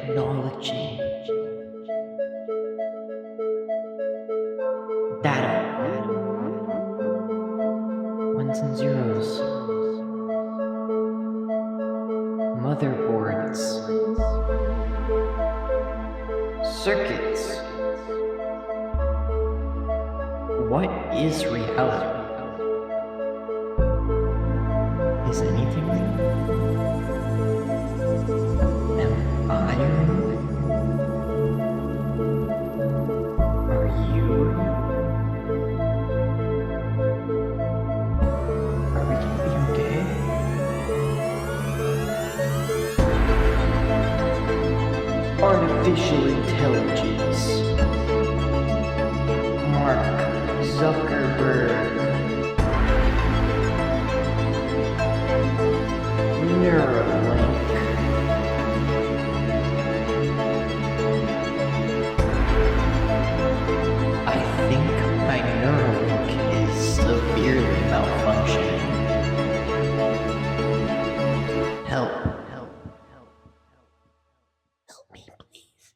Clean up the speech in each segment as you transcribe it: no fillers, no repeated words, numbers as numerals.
technology, data, ones and zeros, motherboards, circuits. What is reality? Is anything real? Am I real? Are you real? Are we gonna be okay? Artificial intelligence. Mark Zuckerberg. Neuralink. I think my Neuralink is severely malfunctioning. Help. Help me, please.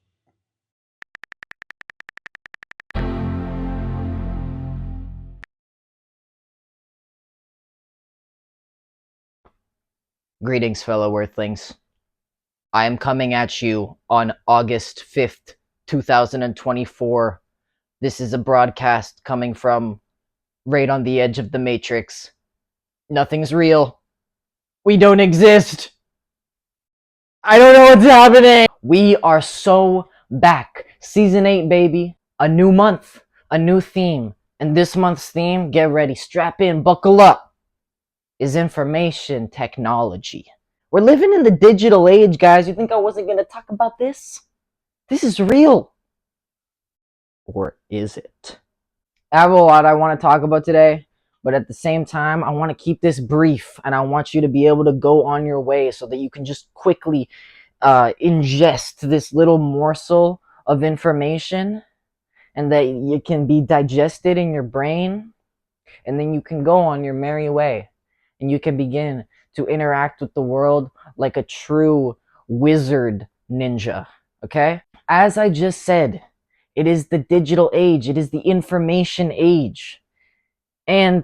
Greetings, fellow Earthlings. I am coming at you on August 5th, 2024. This is a broadcast coming from right on the edge of the Matrix. Nothing's real. We don't exist. I don't know what's happening. We are so back. Season 8, baby. A new month, a new theme. And this month's theme, get ready, strap in, buckle up, is information technology. We're living in the digital age, guys. You think I wasn't going to talk about this? This is real. Or is it? I have a lot I want to talk about today, but at the same time, I want to keep this brief and I want you to be able to go on your way so that you can just quickly ingest this little morsel of information and that it can be digested in your brain, and then you can go on your merry way and you can begin to interact with the world like a true wizard ninja, okay? As I just said, it is the digital age. It is the information age. And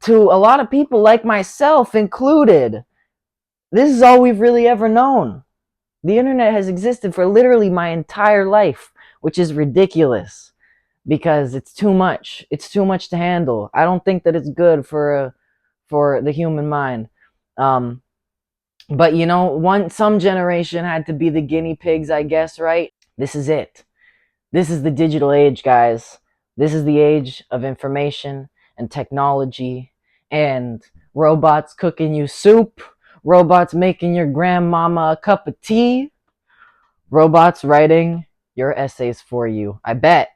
to a lot of people, like myself included, this is all we've really ever known. The internet has existed for literally my entire life, which is ridiculous because it's too much. It's too much to handle. I don't think that it's good for the human mind. But you know, some generation had to be the guinea pigs, I guess, right? This is it. This is the digital age, guys. This is the age of information and technology and robots cooking you soup, robots making your grandmama a cup of tea, robots writing your essays for you. I bet.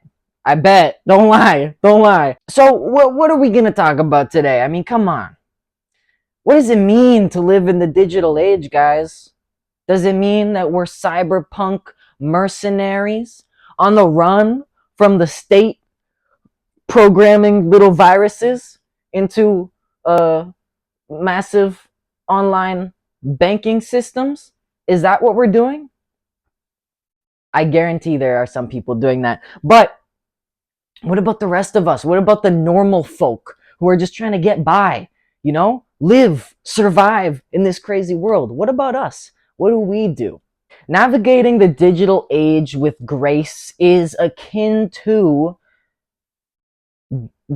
Don't lie. So what are we going to talk about today? I mean, come on. What does it mean to live in the digital age, guys? Does it mean that we're cyberpunk mercenaries on the run from the state programming little viruses into massive online banking systems? Is that what we're doing? I guarantee there are some people doing that. But what about the rest of us? What about the normal folk who are just trying to get by, you know? Live, survive in this crazy world. What about us? What do we do? Navigating the digital age with grace is akin to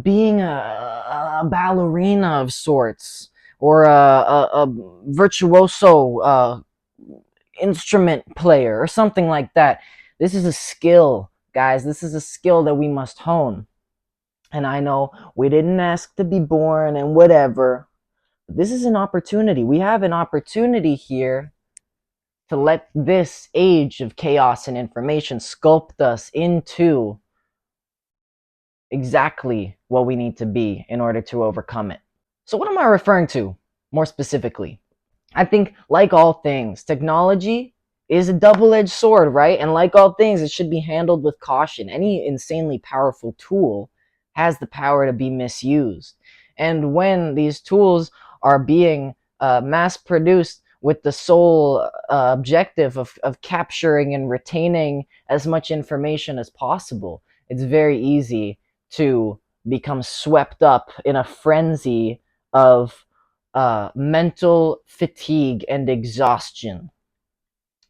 being a ballerina of sorts, or a virtuoso instrument player or something like that. This is a skill, guys. This is a skill that we must hone. And I know we didn't ask to be born and whatever. This is an opportunity. We have an opportunity here to let this age of chaos and information sculpt us into exactly what we need to be in order to overcome it. So what am I referring to more specifically? I think, like all things, technology is a double-edged sword, right? And like all things, it should be handled with caution. Any insanely powerful tool has the power to be misused. And when these tools are being mass-produced with the sole objective of capturing and retaining as much information as possible. It's very easy to become swept up in a frenzy of mental fatigue and exhaustion.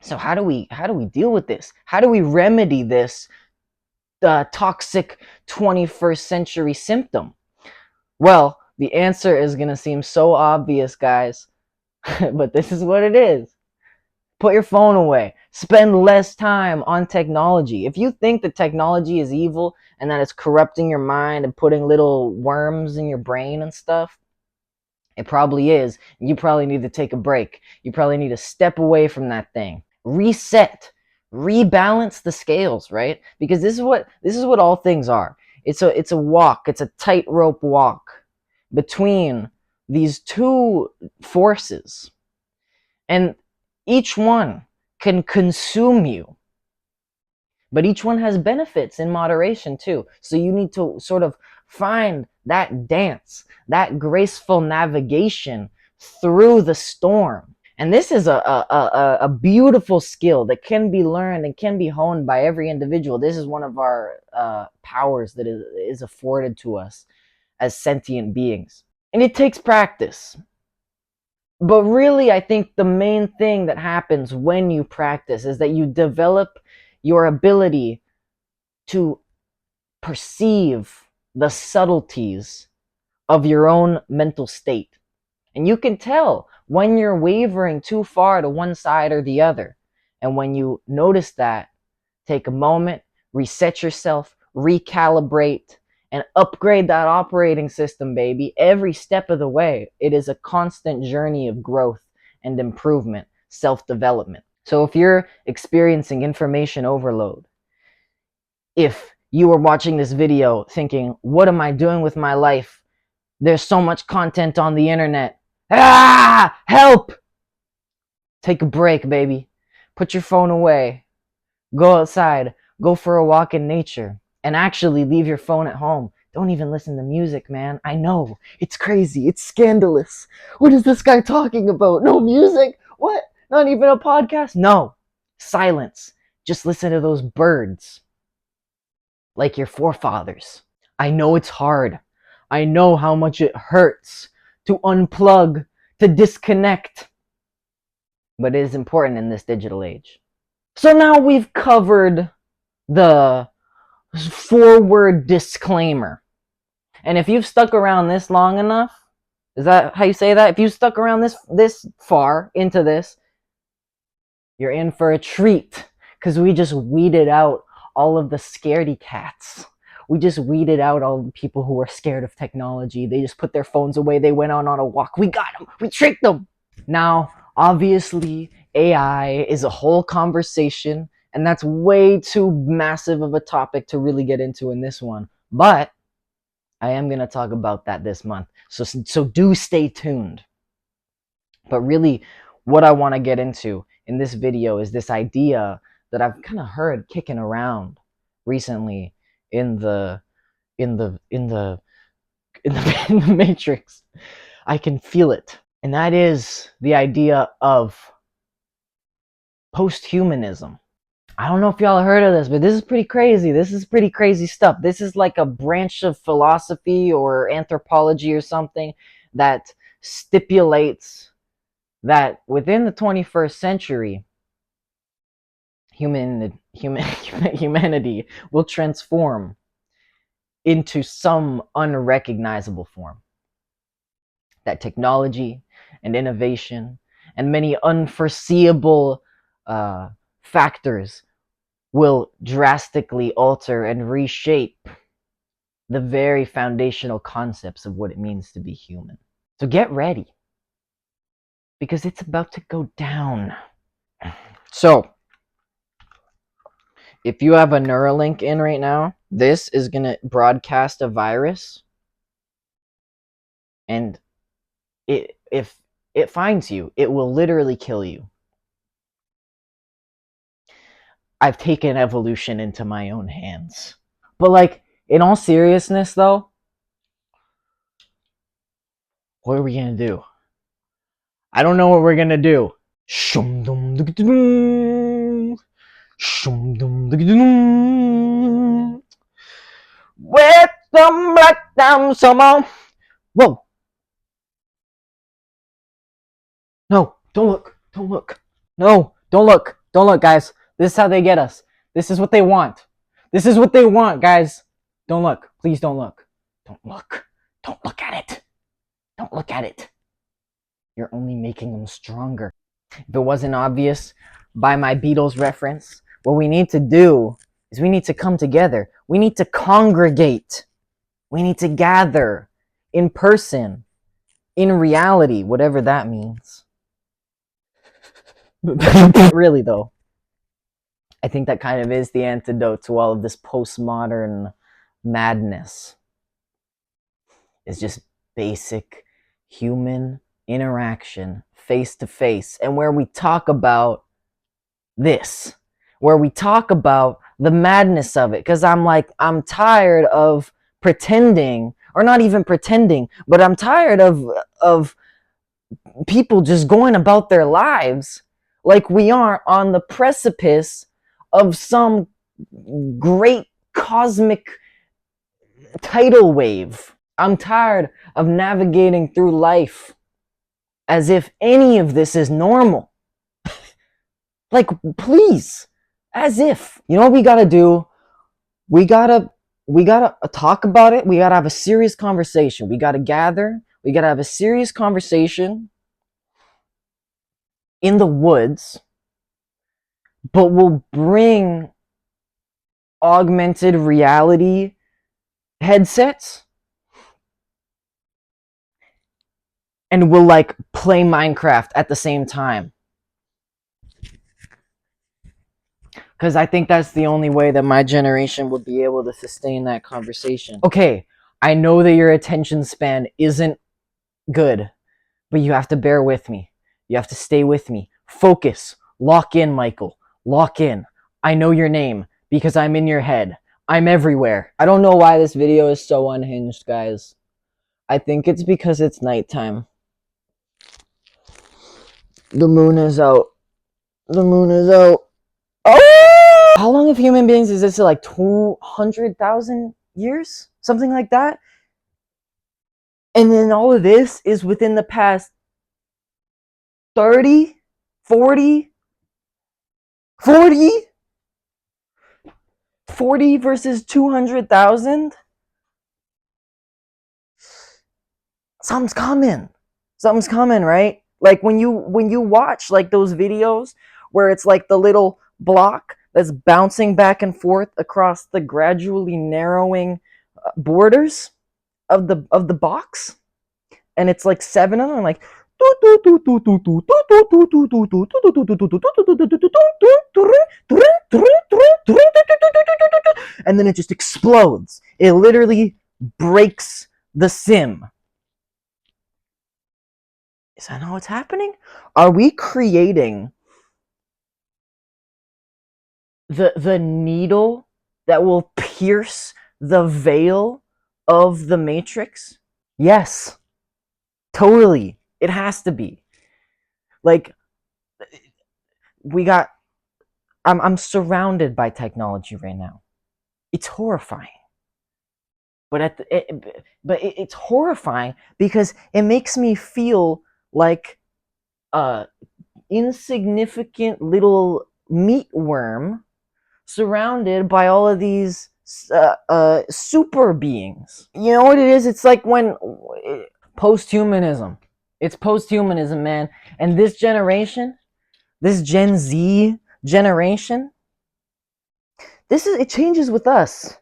So how do we deal with this? How do we remedy this toxic 21st century symptom? Well, the answer is going to seem so obvious, guys, but this is what it is. Put your phone away. Spend less time on technology. If you think that technology is evil and that it's corrupting your mind and putting little worms in your brain and stuff, it probably is. You probably need to take a break. You probably need to step away from that thing. Reset, rebalance the scales, right? Because this is what all things are. It's a walk. It's a tightrope walk between these two forces, and each one can consume you, but each one has benefits in moderation too. So you need to sort of find that dance, that graceful navigation through the storm. And this is a beautiful skill that can be learned and can be honed by every individual. This is one of our powers that is afforded to us as sentient beings. And it takes practice. But really, I think the main thing that happens when you practice is that you develop your ability to perceive the subtleties of your own mental state. And you can tell when you're wavering too far to one side or the other. And when you notice that, take a moment, reset yourself, recalibrate, and upgrade that operating system, baby. Every step of the way, it is a constant journey of growth and improvement, self-development. So if you're experiencing information overload, if you are watching this video thinking, what am I doing with my life? There's so much content on the internet. Help! Take a break, baby. Put your phone away. Go outside. Go for a walk in nature. And actually leave your phone at home. Don't even listen to music, man. I know. It's crazy. It's scandalous. What is this guy talking about? No music? What? Not even a podcast? No. Silence. Just listen to those birds. Like your forefathers. I know it's hard. I know how much it hurts to unplug, to disconnect. But it is important in this digital age. So now we've covered the forward disclaimer. And if you've stuck around this long enough, is that how you say that? If you've stuck around this far into this, you're in for a treat, because we just weeded out all of the scaredy cats. We just weeded out all the people who were scared of technology. They just put their phones away. They went on a walk. We got them. We tricked them. Now, obviously, AI is a whole conversation, and that's way too massive of a topic to really get into in this one. But I am going to talk about that this month. So do stay tuned. But really, what I want to get into in this video is this idea that I've kind of heard kicking around recently in the matrix. I can feel it. And that is the idea of post-humanism. I don't know if y'all heard of this, but this is pretty crazy. This is pretty crazy stuff. This is like a branch of philosophy or anthropology or something that stipulates that within the 21st century, humanity will transform into some unrecognizable form. That technology and innovation and many unforeseeable factors will drastically alter and reshape the very foundational concepts of what it means to be human. So get ready, because it's about to go down. So, if you have a Neuralink in right now, this is going to broadcast a virus, and if it finds you, it will literally kill you. I've taken evolution into my own hands. But like, in all seriousness though, what are we gonna do? I don't know what we're gonna do. Shum dum dum dum. Shum dum dum dum. With some black down some on. Whoa. No, don't look. Don't look. No, don't look. Don't look, guys. This is how they get us. This is what they want. This is what they want, guys. Don't look. Please don't look. Don't look. Don't look at it. Don't look at it. You're only making them stronger. If it wasn't obvious by my Beatles reference, what we need to do is we need to come together. We need to congregate. We need to gather in person, in reality, whatever that means. Really, though, I think that kind of is the antidote to all of this postmodern madness. It's just basic human interaction, face to face, and where we talk about this, where we talk about the madness of it. Because I'm tired of pretending, or not even pretending, but I'm tired of people just going about their lives like we are on the precipice of some great cosmic tidal wave. I'm tired of navigating through life as if any of this is normal. Like, please, as if. You know what we gotta do? We gotta talk about it. We gotta have a serious conversation. We gotta gather. We gotta have a serious conversation in the woods, but we'll bring augmented reality headsets and we'll like play Minecraft at the same time. Because I think that's the only way that my generation would be able to sustain that conversation. Okay, I know that your attention span isn't good, but you have to bear with me. You have to stay with me. Focus. Lock in, Michael. Lock in. I know your name because I'm in your head. I'm everywhere. I don't know why this video is so unhinged, guys. I think it's because it's nighttime. The moon is out. The moon is out. Oh! How long have human beings existed? Like 200,000 years? Something like that? And then all of this is within the past 30, 40, 40? 40 versus 200,000? Something's coming. Something's coming, right? Like when you watch like those videos where it's like the little block that's bouncing back and forth across the gradually narrowing borders of the box, and it's like 7 of them, like, and then it just explodes. It literally breaks the sim. Is that not what's happening? Are we creating the needle that will pierce the veil of the Matrix? Yes, totally. It has to be. Like, I'm surrounded by technology right now. It's horrifying. But it's horrifying because it makes me feel like a insignificant little meatworm surrounded by all of these super beings. You know what it is? It's like when post-humanism. It's post-humanism, man. And this generation, this Gen Z generation, it changes with us.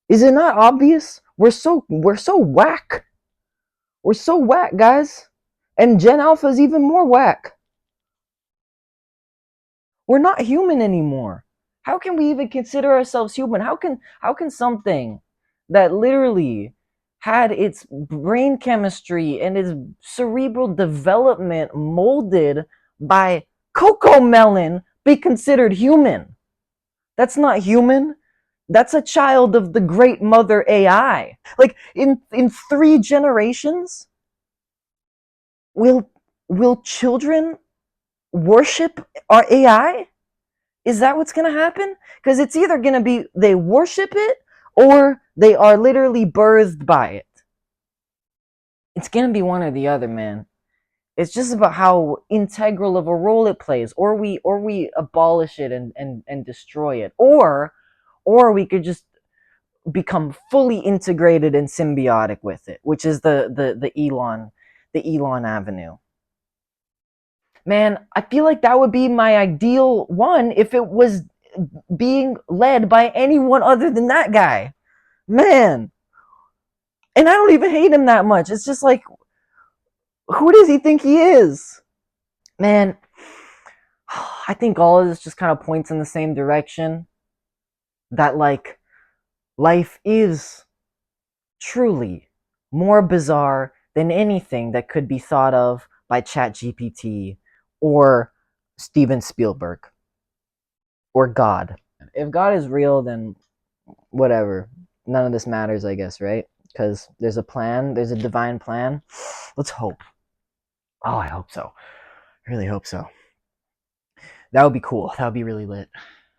Is it not obvious? We're so whack. We're so whack, guys. And Gen Alpha is even more whack. We're not human anymore. How can we even consider ourselves human? How can something that literally had its brain chemistry and its cerebral development molded by cocoa melon be considered human? That's not human. That's a child of the great mother AI. Like in 3 generations, will children worship our AI? Is that what's going to happen? Because it's either going to be they worship it or they are literally birthed by it. It's going to be one or the other, man. It's just about how integral of a role it plays, or we abolish it and destroy it, or we could just become fully integrated and symbiotic with it, which is the Elon avenue. Man, I feel like that would be my ideal one if it was being led by anyone other than that guy. Man. And I don't even hate him that much. It's just like, who does he think he is? Man, I think all of this just kind of points in the same direction. That, like, life is truly more bizarre than anything that could be thought of by ChatGPT or Steven Spielberg or God. If God is real, then whatever. None of this matters, I guess, right? Because there's a plan, there's a divine plan. Let's hope. Oh, I hope so. I really hope so. That would be cool. That would be really lit.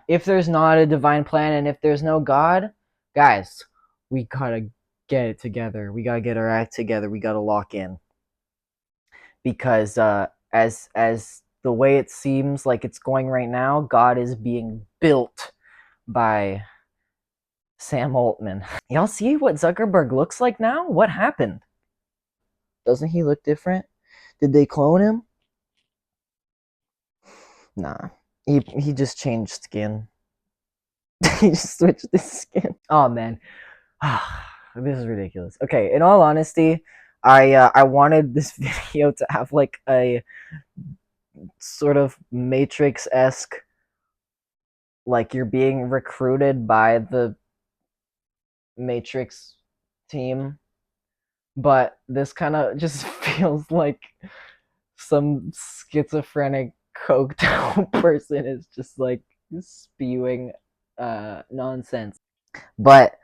If there's not a divine plan and if there's no God, guys, we gotta get it together. We gotta get our act together. We gotta lock in. Because as the way it seems like it's going right now, God is being built by Sam Altman. Y'all see what Zuckerberg looks like now? What happened? Doesn't he look different? Did they clone him? Nah. He just changed skin. He just switched his skin. Oh man. This is ridiculous. Okay, in all honesty, I wanted this video to have like a sort of Matrix-esque, like you're being recruited by the Matrix team, but this kind of just feels like some schizophrenic coked out person is just like spewing nonsense. But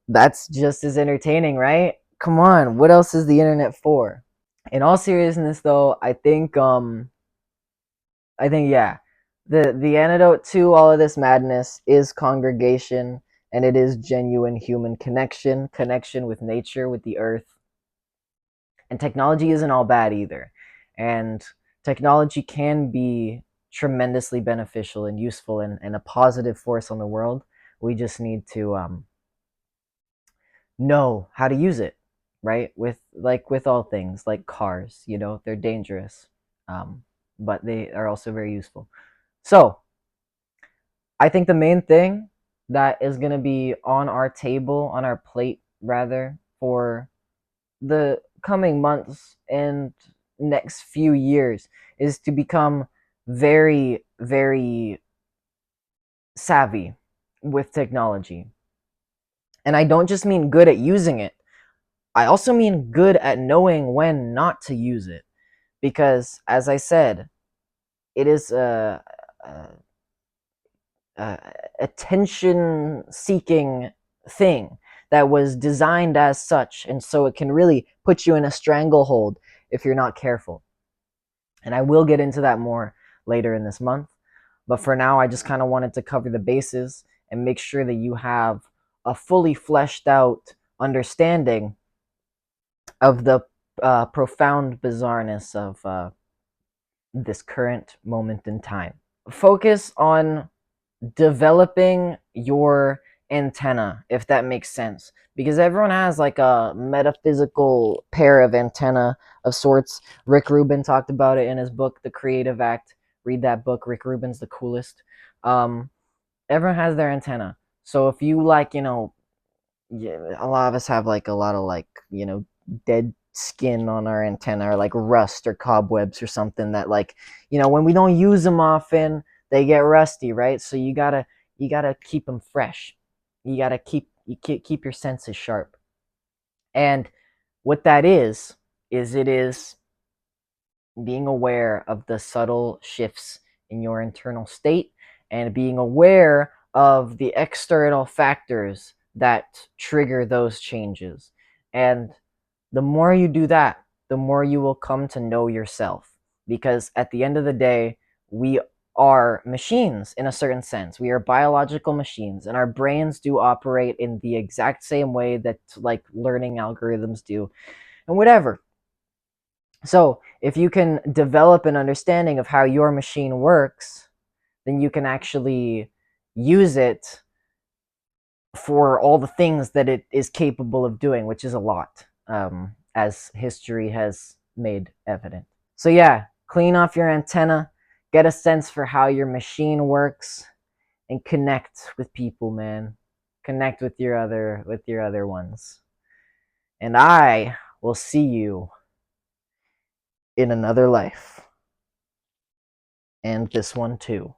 that's just as entertaining, right? Come on, what else is the internet for? In all seriousness though, I think yeah, the antidote to all of this madness is congregation, and it is genuine human connection with nature, with the earth. And technology isn't all bad either. And technology can be tremendously beneficial and useful and a positive force on the world. We just need to know how to use it, right? With all things, like cars, they're dangerous, but they are also very useful. So I think the main thing that is going to be on our table, on our plate rather, for the coming months and next few years is to become very, very savvy with technology. And I don't just mean good at using it, I also mean good at knowing when not to use it. Because, as I said, it is a attention-seeking thing that was designed as such, and so it can really put you in a stranglehold if you're not careful. And I will get into that more later in this month. But for now, I just kind of wanted to cover the bases and make sure that you have a fully fleshed out understanding of the profound bizarreness of this current moment in time. Focus on developing your antenna, if that makes sense, because everyone has like a metaphysical pair of antenna of sorts. Rick Rubin talked about it in his book The Creative Act. Read that book. Rick Rubin's the coolest. Everyone has their antenna. So if you like, yeah, a lot of us have like a lot of like, dead skin on our antenna, or like rust or cobwebs or something that, like, when we don't use them often, they get rusty, right? So you gotta keep them fresh. You gotta keep your senses sharp. And what that is it is being aware of the subtle shifts in your internal state and being aware of the external factors that trigger those changes. And the more you do that, the more you will come to know yourself. Because at the end of the day, we are machines in a certain sense. We are biological machines, and our brains do operate in the exact same way that like learning algorithms do, and whatever. So, if you can develop an understanding of how your machine works, then you can actually use it for all the things that it is capable of doing, which is a lot, as history has made evident. So, yeah, clean off your antenna, get a sense for how your machine works, and connect with people, man. Connect with your other ones. And I will see you in another life. And this one too.